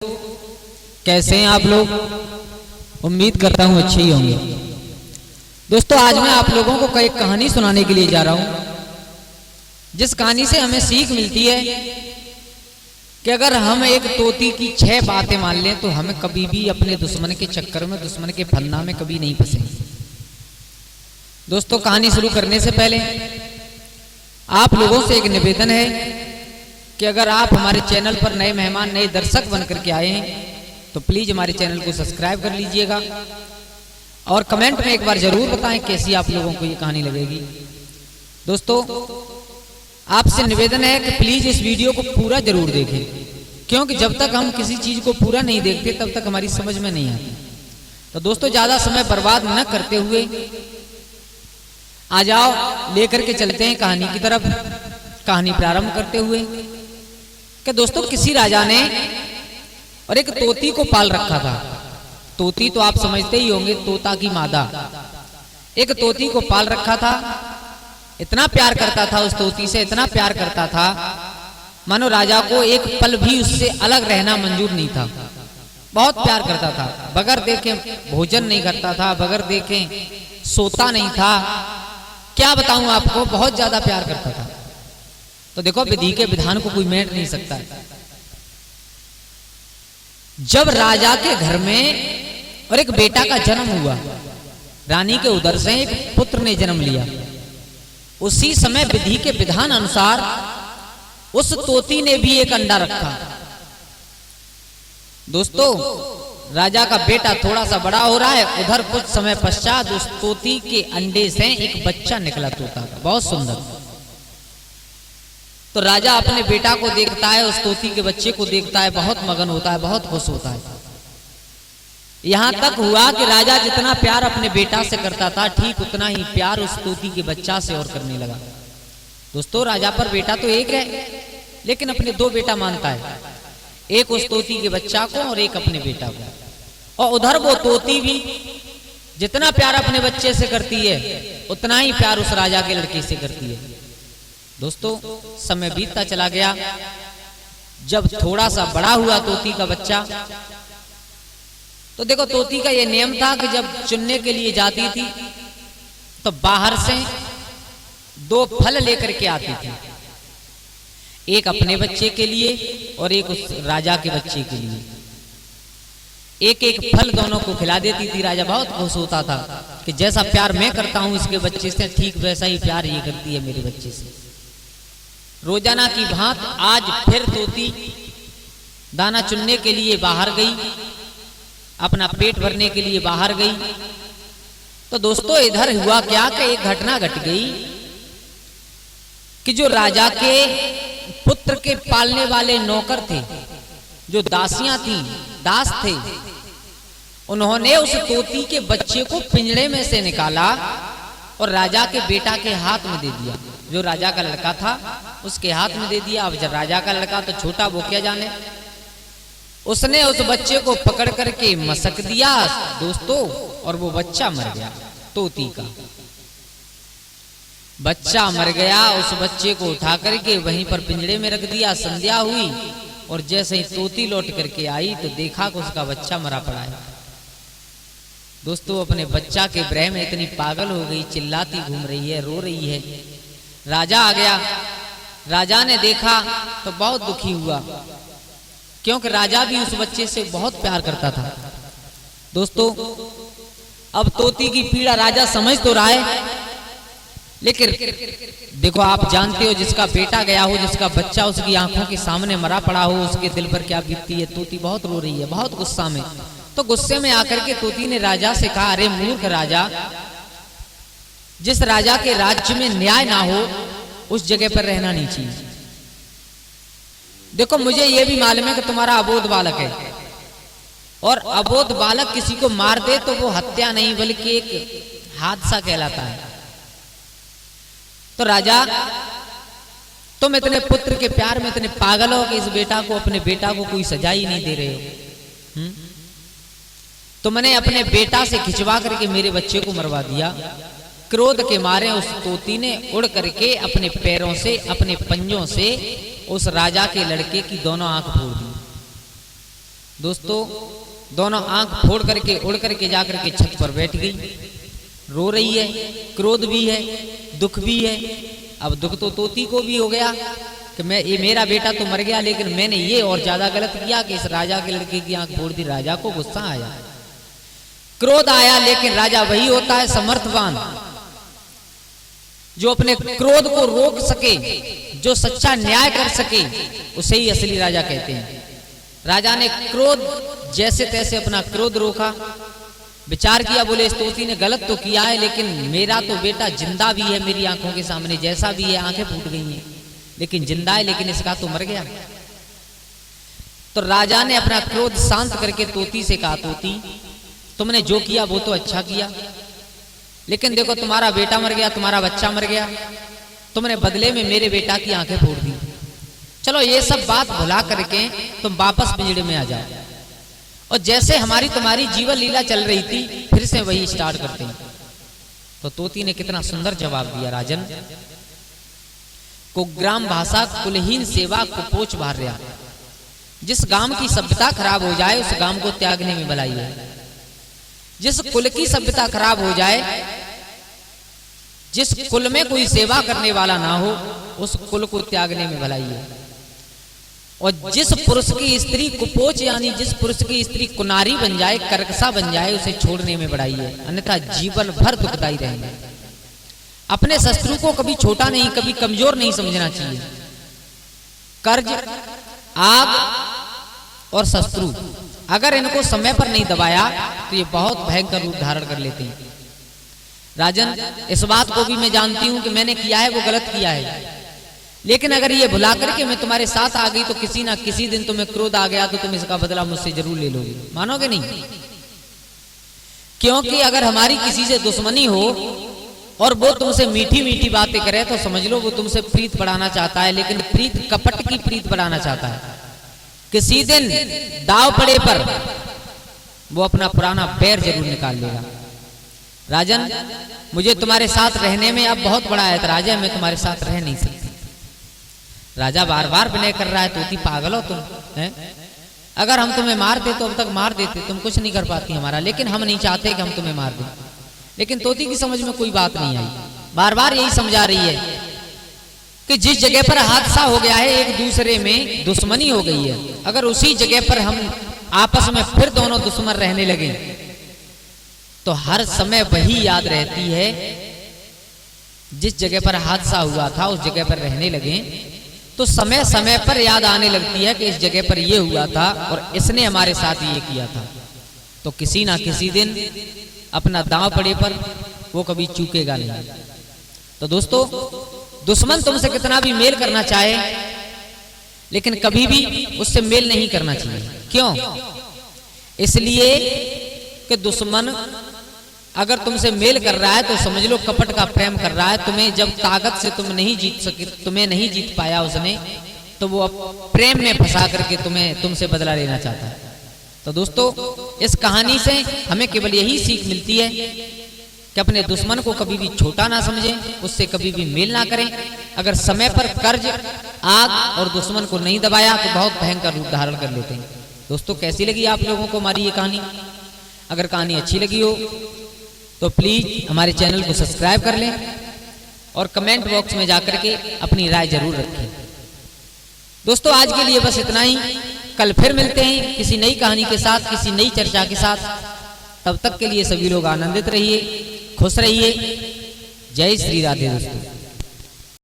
कैसे हैं आप लोग। उम्मीद करता हूं अच्छे ही होंगे। दोस्तों, आज मैं आप लोगों को एक कहानी सुनाने के लिए जा रहा हूं, जिस कहानी से हमें सीख मिलती है कि अगर हम एक तोती की 6 बातें मान लें तो हमें कभी भी अपने दुश्मन के चक्कर में, दुश्मन के फंदा में कभी नहीं फंसेंगे। दोस्तों, कहानी शुरू करने से पहले आप लोगों से एक निवेदन है कि अगर आप हमारे चैनल पर नए मेहमान, नए दर्शक बनकर के आए हैं तो प्लीज हमारे चैनल को सब्सक्राइब कर लीजिएगा और कमेंट में एक बार जरूर बताएं कैसी आप लोगों को ये कहानी लगेगी। दोस्तों, आपसे निवेदन है कि प्लीज इस वीडियो को पूरा जरूर देखें, क्योंकि जब तक हम किसी चीज को पूरा नहीं देखते तब तक हमारी समझ में नहीं आती। तो दोस्तों, ज्यादा समय बर्बाद न करते हुए आ जाओ, लेकर के चलते हैं कहानी की तरफ। कहानी प्रारंभ करते हुए कि दोस्तों, किसी राजा ने और एक तोती को पाल रखा था। तोती तो आप समझते ही होंगे, तोता की मादा। एक तोती को पाल रखा था। इतना प्यार करता था उस तोती से, इतना प्यार करता था मानो राजा को एक पल भी उससे अलग रहना मंजूर नहीं था। बहुत प्यार करता था, बगैर देखे भोजन नहीं करता था, बगैर देखे सोता नहीं था। क्या बताऊं आपको, बहुत ज्यादा प्यार करता था। तो देखो, विधि के विधान को कोई मेट नहीं सकता। जब राजा के घर में और एक बेटा का जन्म हुआ, रानी के उदर से एक पुत्र ने जन्म लिया, उसी समय विधि के विधान अनुसार उस तोती ने भी एक अंडा रखा। दोस्तों, राजा का बेटा थोड़ा सा बड़ा हो रहा है, उधर कुछ समय पश्चात उस तोती के अंडे से एक बच्चा निकला, तोता का, बहुत सुंदर। तो राजा अपने बेटा को देखता है, उस तोती के बच्चे को देखता है, बहुत मगन होता है, बहुत खुश होता है। यहां तक हुआ कि राजा जितना प्यार अपने बेटा से करता था, ठीक उतना ही प्यार उस तोती के बच्चा से और करने लगा। दोस्तों, राजा पर बेटा तो एक है, लेकिन अपने 2 बेटा मानता है, एक उस तोती के बच्चा को और एक अपने बेटा को। और उधर वो तोती भी जितना प्यार अपने बच्चे से करती है, उतना ही प्यार उस राजा के लड़के से करती है। दोस्तों, समय बीतता चला गया। जब थोड़ा सा बड़ा हुआ तोती का बच्चा, तो देखो, तोती का ये नियम था कि जब चुनने के लिए जाती थी तो बाहर से 2 फल लेकर के आती थी, एक अपने बच्चे के लिए और एक उस राजा के बच्चे के लिए। एक एक फल दोनों को खिला देती थी। राजा बहुत खुश होता था कि जैसा प्यार मैं करता हूं इसके बच्चे से, ठीक वैसा ही प्यार ये करती है मेरे बच्चे से। रोजाना की भांत आज फिर तोती दाना चुनने के लिए बाहर गई, अपना पेट भरने के लिए बाहर गई। तो दोस्तों, इधर हुआ क्या कि एक घटना घट गई कि जो राजा के पुत्र के पालने वाले नौकर थे, जो दासियां थी, दास थे, उन्होंने उस तोती के बच्चे को पिंजड़े में से निकाला और राजा के बेटा के हाथ में दे दिया। जो राजा का लड़का था उसके हाथ में दे दिया। अब जब राजा का लड़का तो छोटा, वो क्या जाने, उसने उस बच्चे को पकड़ करके मसक दिया दोस्तों, और वो बच्चा मर गया। तोती का बच्चा मर गया। उस बच्चे को उठा करके वहीं पर पिंजड़े में रख दिया। संध्या हुई और जैसे ही तोती लौट करके आई तो देखा कि उसका बच्चा मरा पड़ा है। दोस्तों, अपने बच्चा के ब्रह में इतनी पागल हो गई, चिल्लाती घूम रही है, रो रही है। राजा आ गया। राजा ने देखा तो बहुत दुखी हुआ, क्योंकि राजा भी उस बच्चे से बहुत प्यार करता था। दोस्तों, अब तोती की पीड़ा राजा समझ तो रहा है, लेकिन देखो, आप जानते हो, जिसका बेटा गया हो, जिसका बच्चा उसकी आंखों के सामने मरा पड़ा हो, उसके दिल पर क्या बीतती है। तोती बहुत रो रही है, बहुत गुस्सा में। तो गुस्से में आकर के तोती ने राजा से कहा, अरे मूर्ख राजा, जिस राजा के राज्य में न्याय ना हो उस जगह पर रहना नहीं चाहिए। देखो, मुझे यह भी मालूम है कि तुम्हारा अबोध बालक है, और अबोध बालक किसी को मार दे तो वो हत्या नहीं बल्कि एक हादसा कहलाता है। तो राजा, तुम इतने पुत्र के प्यार में इतने पागल हो कि इस बेटा को, अपने बेटा को कोई सजा ही नहीं दे रहे हो। तुमने अपने बेटा से खिंचवा करके मेरे बच्चे को मरवा दिया। क्रोध के मारे उस तोती ने उड़ करके अपने पैरों से, अपने पंजों से उस राजा के लड़के की दोनों आंख फोड़ दी। दोस्तों दोनों आंख फोड़ करके उड़ करके जा करके छत पर बैठ गई, रो रही है, क्रोध भी है, दुख भी है। अब दुख तो तोती को भी हो गया कि ये मेरा बेटा तो मर गया, लेकिन मैंने ये और ज्यादा गलत किया कि इस राजा के लड़के की आंख फोड़ दी। राजा को गुस्सा आया, क्रोध आया, लेकिन राजा वही होता है समर्थवान जो अपने क्रोध को रोक सके, जो सच्चा न्याय कर सके, उसे ही असली राजा कहते हैं। राजा ने क्रोध जैसे तैसे अपना क्रोध रोका, विचार किया, बोले इस तोती ने गलत तो किया है, लेकिन मेरा तो बेटा जिंदा भी है मेरी आंखों के सामने, जैसा भी है, आंखें फूट गई हैं लेकिन जिंदा है, लेकिन इसका तो मर गया। तो राजा ने अपना क्रोध शांत करके तोती से कहा, तोती तुमने जो किया वो तो अच्छा किया, लेकिन देखो तुम्हारा बेटा मर गया, तुम्हारा बच्चा मर गया, तुमने बदले में मेरे बेटा की आंखें फोड़ दी। चलो ये सब बात भुला करके तुम वापस पिंजड़े में आ जाओ, और जैसे हमारी तुम्हारी जीवन लीला चल रही थी फिर से वही स्टार्ट करते हैं। तो तोती ने कितना सुंदर जवाब दिया, राजन कुग्राम भाषा कुलहीन सेवा कुपोच भार्या, जिस गांव की सभ्यता खराब हो जाए उस गांव को त्यागने में भलाई है। जिस कुल की सभ्यता खराब हो जाए, जिस कुल में कोई सेवा करने वाला ना हो, उस कुल को त्यागने में भलाई है। और जिस पुरुष की स्त्री कुपोच यानी जिस पुरुष की स्त्री कुनारी बन जाए, कर्कशा बन जाए, उसे छोड़ने में बड़ाई है, अन्यथा जीवन भर दुखदाई रहेंगे। अपने शत्रु को कभी छोटा नहीं, कभी कमजोर नहीं समझना चाहिए। कर्ज, आग और शत्रु, अगर इनको समय पर नहीं दबाया तो ये बहुत भयंकर रूप धारण कर लेते हैं। राजन इस बात को भी मैं जानती हूं कि मैंने किया है वो गलत किया है, लेकिन अगर ये भुला करके मैं तुम्हारे साथ आ गई तो किसी ना किसी दिन तुम्हें क्रोध आ गया तो तुम इसका बदला मुझसे जरूर ले लोगे, मानोगे नहीं? क्योंकि अगर हमारी किसी से दुश्मनी हो और वो तुमसे मीठी मीठी बातें करे तो समझ लो वो तुमसे प्रीत बढ़ाना चाहता है, लेकिन प्रीत कपट की प्रीत बढ़ाना चाहता है। किसी दिन दाव पड़े पर वो अपना पुराना पैर जरूर निकाल लेगा। राजन मुझे तुम्हारे साथ रहने में अब बहुत बड़ा ऐतराज है, मैं तुम्हारे साथ रह नहीं सकती। राजा बार बार विनय कर रहा है, तोती पागल हो तुम हैं? अगर हम तुम्हें मारते तो अब तक मार देते, तुम कुछ नहीं कर पाती हमारा, लेकिन हम नहीं चाहते कि हम तुम्हें मार दें। लेकिन तोती की समझ में कोई बात नहीं आई, बार बार यही समझा रही है कि जिस जगह पर हादसा हो गया है, एक दूसरे में दुश्मनी हो गई है, अगर उसी जगह पर हम आपस में फिर दोनों दुश्मन रहने लगे तो हर समय वही याद रहती है। जिस जगह पर हादसा हुआ था उस जगह पर रहने लगे तो समय समय पर याद आने लगती है कि इस जगह पर ये हुआ था और इसने हमारे साथ ये किया था। तो किसी ना किसी दिन अपना दांव पड़े पर वो कभी चूकेगा नहीं। तो दोस्तों दुश्मन तुमसे कितना भी मेल करना चाहे, लेकिन कभी भी उससे मेल नहीं करना चाहिए। क्यों? इसलिए कि दुश्मन अगर तुमसे मेल कर रहा है तो समझ लो कपट का प्रेम कर रहा है। तुम्हें जब ताकत से तुम नहीं जीत सके, तुम्हें नहीं जीत पाया उसने, तो वो अब प्रेम में फंसा करके तुमसे बदला लेना चाहता है। तो दोस्तों इस कहानी से हमें केवल यही सीख मिलती है कि अपने दुश्मन को कभी भी छोटा ना समझें, उससे कभी भी मेल ना करें। अगर समय पर कर्ज, आग और दुश्मन को नहीं दबाया तो बहुत भयंकर रूप धारण कर लेते हैं। दोस्तों कैसी लगी आप लोगों को हमारी ये कहानी? अगर कहानी अच्छी लगी हो तो प्लीज हमारे चैनल को सब्सक्राइब कर लें और कमेंट बॉक्स में जाकर के अपनी राय जरूर रखें। दोस्तों आज के लिए बस इतना ही, कल फिर मिलते हैं किसी नई कहानी के साथ, किसी नई चर्चा के साथ। तब तक के लिए सभी लोग आनंदित रहिए, खुश रहिए। जय श्री राधे दोस्तों।